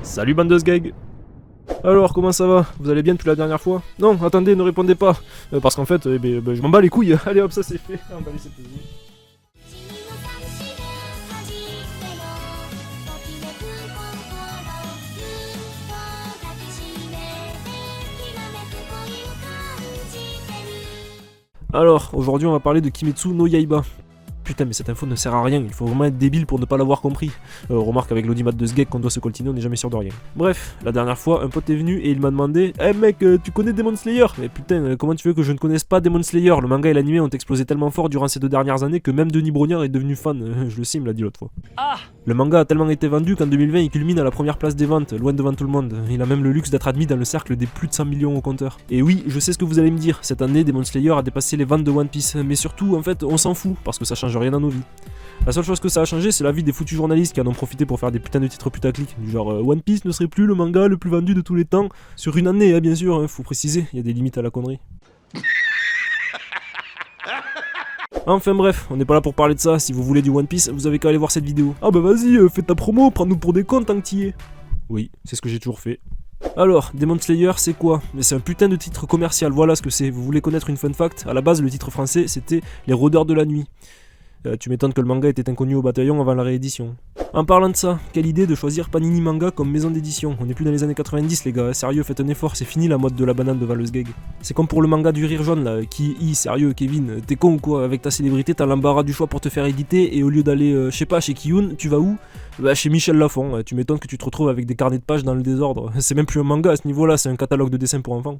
Salut bande de sgeg. Alors comment ça va? Vous allez bien depuis la dernière fois? Non, attendez, ne répondez pas. Parce qu'en fait, je m'en bats les couilles. Allez hop, ça c'est fait. Emballez cette musique. Alors, aujourd'hui on va parler de Kimetsu no Yaiba. Putain mais cette info ne sert à rien, il faut vraiment être débile pour ne pas l'avoir compris. Remarque avec l'audimat de sgeg qu'on doit se coltiner, on n'est jamais sûr de rien. Bref, la dernière fois, un pote est venu et il m'a demandé « Eh mec, tu connais Demon Slayer ?» Mais putain, comment tu veux que je ne connaisse pas Demon Slayer? Le manga et l'anime ont explosé tellement fort durant ces 2 dernières années que même Denis Brognard est devenu fan. Je le sais, il me l'a dit l'autre fois. Le manga a tellement été vendu qu'en 2020 il culmine à la première place des ventes, loin devant tout le monde. Il a même le luxe d'être admis dans le cercle des plus de 100 millions au compteur. Et oui, je sais ce que vous allez me dire, cette année Demon Slayer a dépassé les ventes de One Piece, mais surtout en fait on s'en fout, parce que ça change rien dans nos vies. La seule chose que ça a changé, c'est la vie des foutus journalistes qui en ont profité pour faire des putains de titres putaclic, du genre One Piece ne serait plus le manga le plus vendu de tous les temps, sur une année, hein, bien sûr, hein, faut préciser, il y a des limites à la connerie. Enfin bref, on n'est pas là pour parler de ça, si vous voulez du One Piece, vous avez qu'à aller voir cette vidéo. Ah bah vas-y, fais ta promo, prends-nous pour des cons tant que t'y es. Oui, c'est ce que j'ai toujours fait. Alors, Demon Slayer, c'est quoi? Mais c'est un putain de titre commercial, voilà ce que c'est. Vous voulez connaître une fun fact? À la base, le titre français, c'était Les Rôdeurs de la Nuit. Tu m'étonnes que le manga était inconnu au bataillon avant la réédition. En parlant de ça, quelle idée de choisir Panini Manga comme maison d'édition. On n'est plus dans les années 90 les gars, sérieux, faites un effort, c'est fini la mode de la banane devant le sgeg. C'est comme pour le manga du rire jaune là, sérieux Kevin, t'es con ou quoi? Avec ta célébrité t'as l'embarras du choix pour te faire éditer et au lieu d'aller, je sais pas, chez Kiyun, tu vas où? Bah chez Michel Lafon, tu m'étonnes que tu te retrouves avec des carnets de pages dans le désordre. C'est même plus un manga à ce niveau là, c'est un catalogue de dessins pour enfants.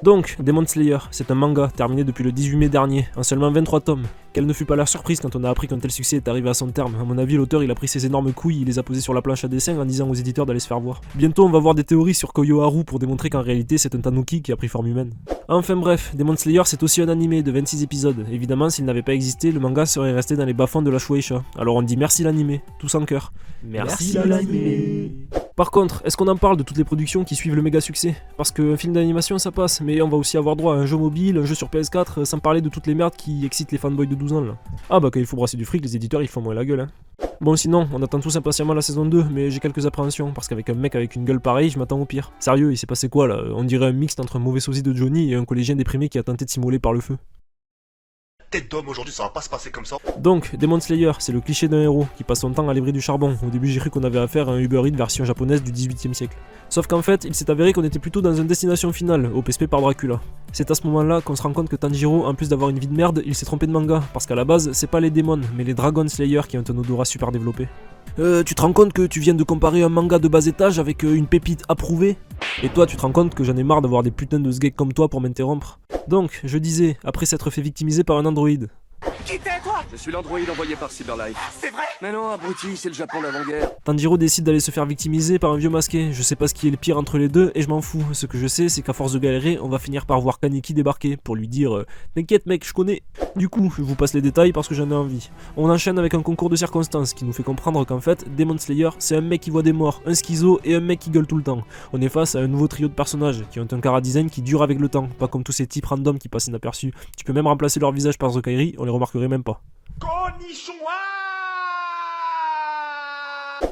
Donc, Demon Slayer, c'est un manga terminé depuis le 18 mai dernier, en seulement 23 tomes. Quelle ne fut pas la surprise quand on a appris qu'un tel succès est arrivé à son terme. À mon avis, l'auteur il a pris ses énormes couilles, il les a posées sur la planche à dessin en disant aux éditeurs d'aller se faire voir. Bientôt on va voir des théories sur Koyoharu pour démontrer qu'en réalité c'est un tanuki qui a pris forme humaine. Enfin bref, Demon Slayer c'est aussi un animé de 26 épisodes. Évidemment s'il n'avait pas existé, le manga serait resté dans les bas-fonds de la Shueisha. Alors on dit merci l'animé, tous en cœur. Merci l'animé. Par contre, est-ce qu'on en parle de toutes les productions qui suivent le méga succès? Parce qu'un film d'animation ça passe, mais on va aussi avoir droit à un jeu mobile, un jeu sur PS4, sans parler de toutes les merdes qui excitent les fanboys de 12 ans là. Ah bah quand il faut brasser du fric, les éditeurs ils font moins la gueule hein. Bon sinon, on attend tous impatiemment la saison 2, mais j'ai quelques appréhensions, parce qu'avec un mec avec une gueule pareille, je m'attends au pire. Sérieux, il s'est passé quoi là? On dirait un mixte entre un mauvais sosie de Johnny et un collégien déprimé qui a tenté de s'immoler par le feu. Tête d'homme aujourd'hui, ça va pas se passer comme ça. Donc, Demon Slayer, c'est le cliché d'un héros qui passe son temps à livrer du charbon. Au début, j'ai cru qu'on avait affaire à un Uber Eats version japonaise du 18e siècle. Sauf qu'en fait, il s'est avéré qu'on était plutôt dans une destination finale, au PSP par Dracula. C'est à ce moment-là qu'on se rend compte que Tanjiro, en plus d'avoir une vie de merde, il s'est trompé de manga, parce qu'à la base, c'est pas les démons, mais les Dragon Slayer qui ont un odorat super développé. Tu te rends compte que tu viens de comparer un manga de bas étage avec une pépite approuvée? Et toi, tu te rends compte que j'en ai marre d'avoir des putains de sgeeks comme toi pour m'interrompre? Donc, je disais, après s'être fait victimiser par un androïde. Qui t'es, toi? Je suis l'androïde envoyé par Cyberlife. C'est vrai? Mais non, abruti, c'est le Japon d'avant-guerre. Tanjiro décide d'aller se faire victimiser par un vieux masqué. Je sais pas ce qui est le pire entre les deux et je m'en fous. Ce que je sais, c'est qu'à force de galérer, on va finir par voir Kaneki débarquer pour lui dire t'inquiète mec, je connais. Du coup, je vous passe les détails parce que j'en ai envie. On enchaîne avec un concours de circonstances qui nous fait comprendre qu'en fait, Demon Slayer, c'est un mec qui voit des morts, un schizo et un mec qui gueule tout le temps. On est face à un nouveau trio de personnages qui ont un chara-design qui dure avec le temps, pas comme tous ces types random qui passent inaperçus. Tu peux même remplacer leur visage par Zokairi, on les remarquerait même pas. Cornichon!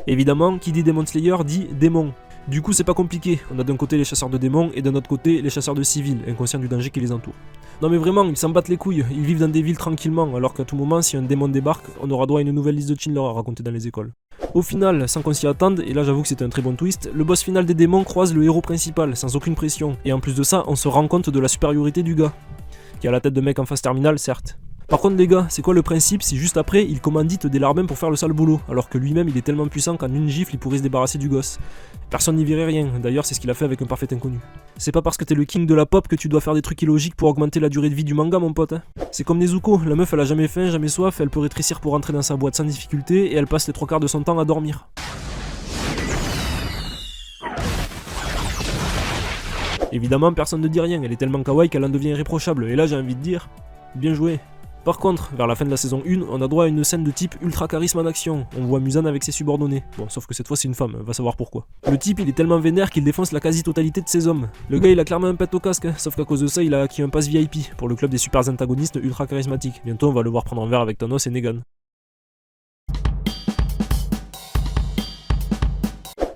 Évidemment, qui dit Demon Slayer dit démon. Du coup, c'est pas compliqué. On a d'un côté les chasseurs de démons et d'un autre côté les chasseurs de civils, inconscients du danger qui les entoure. Non mais vraiment, ils s'en battent les couilles. Ils vivent dans des villes tranquillement, alors qu'à tout moment, si un démon débarque, on aura droit à une nouvelle liste de Schindler à raconter dans les écoles. Au final, sans qu'on s'y attende, et là j'avoue que c'était un très bon twist, le boss final des démons croise le héros principal, sans aucune pression. Et en plus de ça, on se rend compte de la supériorité du gars, qui a la tête de mec en phase terminale, certes. Par contre les gars, c'est quoi le principe si juste après il commandite des larbins pour faire le sale boulot, alors que lui-même il est tellement puissant qu'en une gifle il pourrait se débarrasser du gosse? Personne n'y verrait rien, d'ailleurs c'est ce qu'il a fait avec un parfait inconnu. C'est pas parce que t'es le king de la pop que tu dois faire des trucs illogiques pour augmenter la durée de vie du manga mon pote hein. C'est comme Nezuko, la meuf elle a jamais faim, jamais soif, elle peut rétrécir pour rentrer dans sa boîte sans difficulté et elle passe les 3/4 de son temps à dormir. Évidemment personne ne dit rien, elle est tellement kawaii qu'elle en devient irréprochable, et là j'ai envie de dire, bien joué. Par contre, vers la fin de la saison 1, on a droit à une scène de type ultra charisme en action. On voit Muzan avec ses subordonnés. Bon, sauf que cette fois c'est une femme, va savoir pourquoi. Le type il est tellement vénère qu'il défonce la quasi-totalité de ses hommes. Le gars il a clairement un pet au casque, hein, sauf qu'à cause de ça il a acquis un pass VIP pour le club des super antagonistes ultra charismatiques. Bientôt on va le voir prendre un verre avec Thanos et Negan.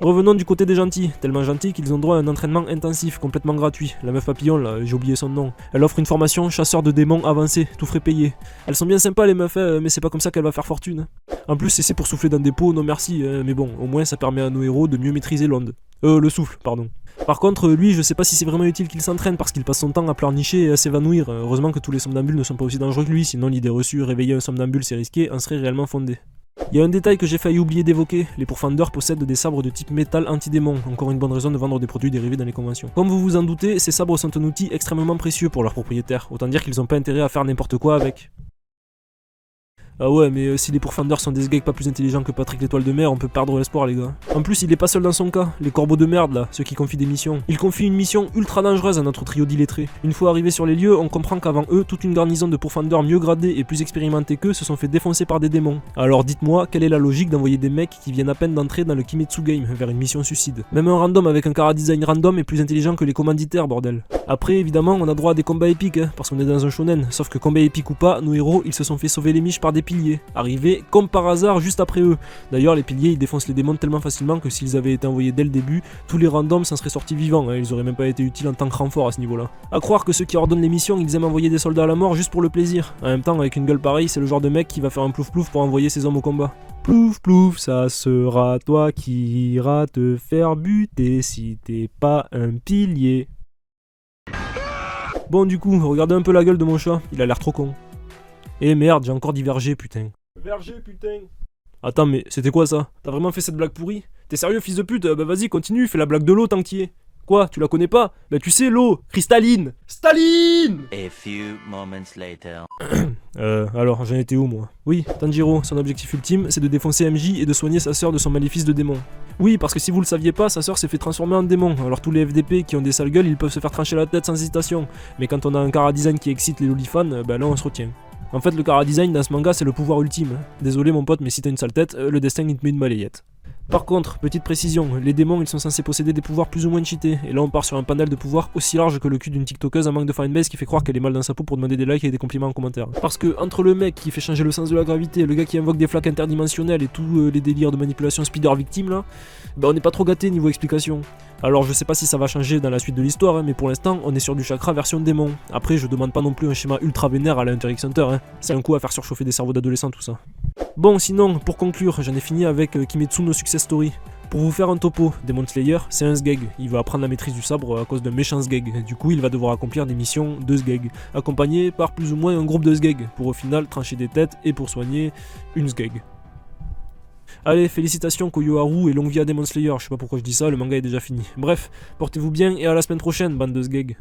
Revenons du côté des gentils, tellement gentils qu'ils ont droit à un entraînement intensif, complètement gratuit. La meuf papillon là, j'ai oublié son nom. Elle offre une formation chasseur de démons avancée, tout frais payé. Elles sont bien sympas les meufs, mais c'est pas comme ça qu'elle va faire fortune. En plus c'est pour souffler dans des pots, non merci, mais bon, au moins ça permet à nos héros de mieux maîtriser l'onde. Le souffle, pardon. Par contre, lui, je sais pas si c'est vraiment utile qu'il s'entraîne parce qu'il passe son temps à pleurnicher et à s'évanouir. Heureusement que tous les somnambules ne sont pas aussi dangereux que lui, sinon l'idée reçue, réveiller un somnambule c'est risqué, en serait réellement fondée. Il y a un détail que j'ai failli oublier d'évoquer, les pourfendeurs possèdent des sabres de type métal anti-démon, encore une bonne raison de vendre des produits dérivés dans les conventions. Comme vous vous en doutez, ces sabres sont un outil extrêmement précieux pour leurs propriétaires, autant dire qu'ils n'ont pas intérêt à faire n'importe quoi avec. Ah ouais, mais si les pourfendeurs sont des sgeeks pas plus intelligents que Patrick l'étoile de mer, on peut perdre l'espoir les gars. En plus, il est pas seul dans son cas, les corbeaux de merde là, ceux qui confient des missions. Ils confient une mission ultra dangereuse à notre trio d'illettrés. Une fois arrivés sur les lieux, on comprend qu'avant eux, toute une garnison de pourfendeurs mieux gradés et plus expérimentés qu'eux se sont fait défoncer par des démons. Alors dites-moi, quelle est la logique d'envoyer des mecs qui viennent à peine d'entrer dans le Kimetsu Game vers une mission suicide? Même un random avec un chara-design random est plus intelligent que les commanditaires, bordel. Après, évidemment, on a droit à des combats épiques, hein, parce qu'on est dans un shonen. Sauf que combat épique ou pas, nos héros, ils se sont fait sauver les miches par des piliers. Arrivés comme par hasard juste après eux. D'ailleurs les piliers ils défoncent les démons tellement facilement que s'ils avaient été envoyés dès le début, tous les randoms s'en seraient sortis vivants, hein. Ils auraient même pas été utiles en tant que renfort à ce niveau là. À croire que ceux qui ordonnent les missions ils aiment envoyer des soldats à la mort juste pour le plaisir. En même temps avec une gueule pareille c'est le genre de mec qui va faire un plouf plouf pour envoyer ses hommes au combat. Plouf plouf, ça sera toi qui ira te faire buter si t'es pas un pilier. Bon du coup, regardez un peu la gueule de mon chat, il a l'air trop con. Eh merde, j'ai encore divergé putain. Verger, putain. Attends, mais c'était quoi ça? T'as vraiment fait cette blague pourrie? T'es sérieux, fils de pute? Bah vas-y, continue, fais la blague de l'eau tant qu'il y est. Quoi? Tu la connais pas? Bah tu sais, l'eau, cristalline. Staline! A few moments later. Alors, j'en étais où moi? Oui, Tanjiro, son objectif ultime, c'est de défoncer MJ et de soigner sa sœur de son maléfice de démon. Oui, parce que si vous le saviez pas, sa sœur s'est fait transformer en démon, alors tous les FDP qui ont des sales gueules, ils peuvent se faire trancher la tête sans hésitation. Mais quand on a un chara-design qui excite les lolifans, bah là on se retient. En fait, le chara-design dans ce manga, c'est le pouvoir ultime. Désolé mon pote, mais si t'as une sale tête, le destin il te met une balayette. Par contre, petite précision, les démons ils sont censés posséder des pouvoirs plus ou moins cheatés, et là on part sur un panel de pouvoirs aussi large que le cul d'une tiktokeuse en manque de fanbase qui fait croire qu'elle est mal dans sa peau pour demander des likes et des compliments en commentaire. Parce que entre le mec qui fait changer le sens de la gravité, le gars qui invoque des flaques interdimensionnelles et tous les délires de manipulation speeder victime là, bah on n'est pas trop gâté niveau explication. Alors je sais pas si ça va changer dans la suite de l'histoire, hein, mais pour l'instant on est sur du chakra version démon. Après je demande pas non plus un schéma ultra vénère à la Hunter x Hunter, hein. C'est un coup à faire surchauffer des cerveaux d'adolescents tout ça. Bon sinon, pour conclure, j'en ai fini avec Kimetsu no Success Story. Pour vous faire un topo, Demon Slayer, c'est un sgeg. Il veut apprendre la maîtrise du sabre à cause d'un méchant sgeg. Du coup, il va devoir accomplir des missions de sgeg, accompagné par plus ou moins un groupe de sgeg, pour au final trancher des têtes et pour soigner une sgeg. Allez, félicitations Koyoharu et longue vie à Demon Slayer, je sais pas pourquoi je dis ça, le manga est déjà fini. Bref, portez-vous bien et à la semaine prochaine, bande de sgeg.